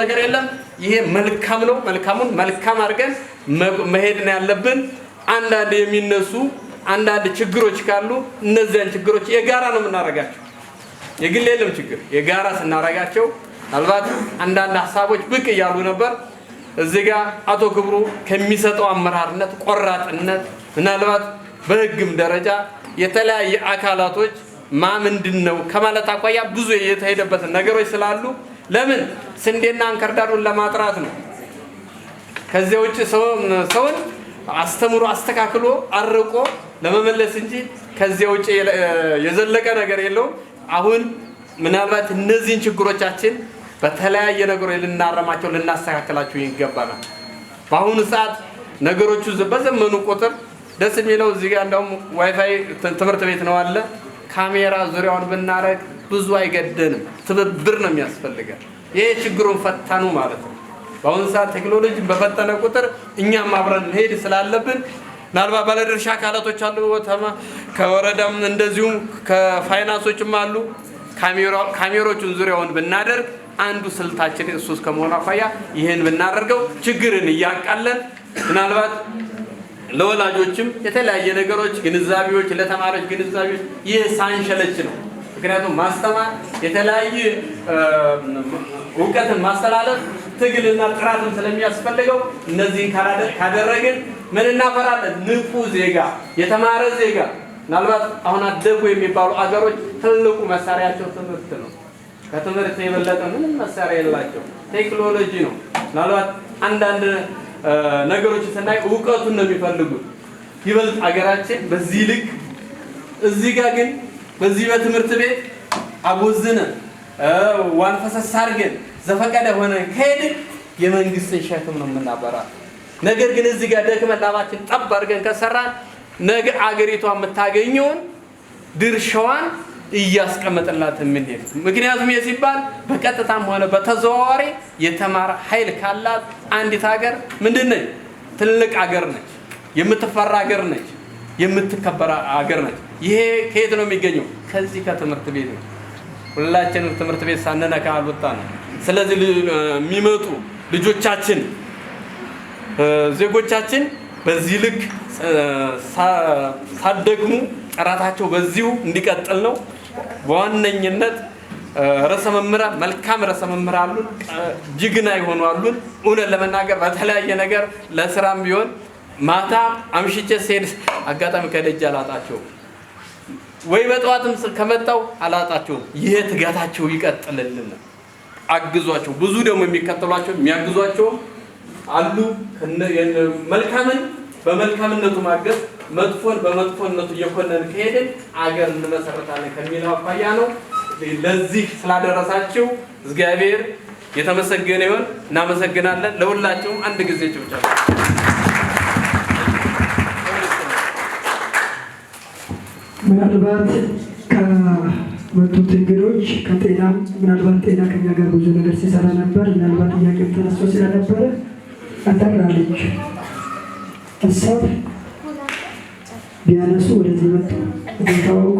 ነገር የለም ይሄ መልካም ነው መልካሙን መልካም አድርገን መሄድ ነው ያለብን አንዳንድ የሚነሱ አንዳንድ ችግሮች ካሉ እነዚያን ችግሮች የጋራ ነው የምናረጋቸው የግል የለም ችግር የጋራ ስናረጋቸው አልባት አንዳንድ ሐሳቦች ብቅ ያሉ ነበር እዚህ ጋር አቶ ክብሩ ከሚሰጠው አመራርነት ቆራጥነት ምናልባት በህግም ደረጃ የተለያየ አካላቶች ምንድነው ከማለት አቋያ ብዙ የተሄደበት ነገሮች ስላሉ ለምን ስንዴና አንከርዳዱን ለማጥራት ነው ከዚህ ውጪ ሰውን አስተምሮ አስተካክሎ አርቆ ለመመለስ እንጂ ከዚህ ውጪ የዘለቀ ነገር የለው አሁን ምናልባት እነዚህን ችግሮቻችን በተለያየ ነገሮች ልናረማቸው ልናስተካክላቸው ይገባናል በአሁኑ ሰዓት ነገሮቹ በዘመኑ ቁጥር ደስ የሚለው እዚህ ጋር እንደውም ዋይፋይ ትምህርት ቤት ነው አለ ካሜራ ዙሪያውን ብናረግ ብዙ አይገደንም ትብብር ነው የሚያስፈልገው ይሄ ችግሩን ፈታኑ ማለት ነው በአሁኑ ሰዓት ቴክኖሎጂ በፈተነ ቁጥር እኛም አብረን ሄድ ስላለብን ምናልባት ባለድርሻ አካላቶች አሉ ከወረዳም እንደዚሁም ከፋይናንሶችም አሉ ካሜራዎቹን ዙሪያውን ብናደርግ አንዱ ስልታችን እሱስ ከመሆኑ አኳያ ይሄን ብናደርገው ችግርን ያቃለን ምናልባት ለወላጆችም የተለያየ ነገሮች ግንዛቤዎች ለተማሪዎች ግንዛቤዎች ይሄ ሳንሸለች ነው ምክንያቱም ማስተማር የተለያየ ዕውቀትን ማስተላለፍ ትግልና ጥራትን ስለሚያስፈልገው እነዚህ ካደረግን ምን እናፈራለን ንቁ ዜጋ የተማረ ዜጋ ምናልባት አሁን አደጉ የሚባሉ አገሮች ትልቁ መሳሪያቸው ትምህርት ነው ከትምህርት የበለጠ ምንም መሳሪያ የላቸው ቴክኖሎጂ ነው ምናልባት አንዳንድ ነገሮች ስናይ ዕውቀቱን ነው የሚፈልጉት ይበልጥ አገራችን በዚህ ልክ እዚህ ጋር ግን በዚህ በትምህርት ቤት አቦዝነ ዋንፈሰስ አድርገን ዘፈቀደ ሆነ ከሄድ የመንግስትን ሸክም ነው የምናበራ ነገር ግን እዚህ ጋር ደክመን ላባችን ጠብ አድርገን ከሰራን ነገ አገሪቷ የምታገኘውን ድርሻዋን እያስቀመጥላት የምንሄድ ምክንያቱም የሲባል በቀጥታም ሆነ በተዘዋዋሪ የተማረ ኃይል ካላት አንዲት ሀገር ምንድነው ትልቅ ሀገር ነች የምትፈራ ሀገር ነች የምትከበር ሀገር ነች ይሄ ከየት ነው የሚገኘው ከዚህ ከትምህርት ቤት ነው ሁላችንም ትምህርት ቤት ሳንነካ አልወጣን ስለዚህ የሚመጡ ልጆቻችን ዜጎቻችን በዚህ ልክ ሳደግሙ ጥራታቸው በዚሁ እንዲቀጥል ነው በዋነኝነት ርዕሰ መምህራን መልካም ርዕሰ መምህራን አሉን ጅግና ይሆኑ አሉን እውነት ለመናገር በተለያየ ነገር ለስራም ቢሆን ማታ አምሽቼ ሲሄድ አጋጣሚ ከደጅ አላጣቸው ወይ በጠዋትም ከመጣው አላጣቸው ይሄ ትጋታቸው ይቀጥልልን አግዟቸው ብዙ ደግሞ የሚከተሏቸው የሚያግዟቸው አሉ መልካምን በመልካምነቱ ማገዝ መጥፎን በመጥፎነቱ እየኮነን ከሄድን አገር እንመሰረታለን ከሚለው አኳያ ነው ለዚህ ስላደረሳችሁ እግዚአብሔር የተመሰገነ ይሁን እናመሰግናለን ለሁላችሁም አንድ ጊዜ ጭብጨባ ምናልባት ከመጡት እንግዶች ከጤና ምናልባት ጤና ከኛ ጋር ብዙ ነገር ሲሰራ ነበር ምናልባት ጥያቄም ተነስቶ ስለነበረ አጠራለች ሀሳብ ቢያነሱ ወደዚህ መጡ እንታወቁ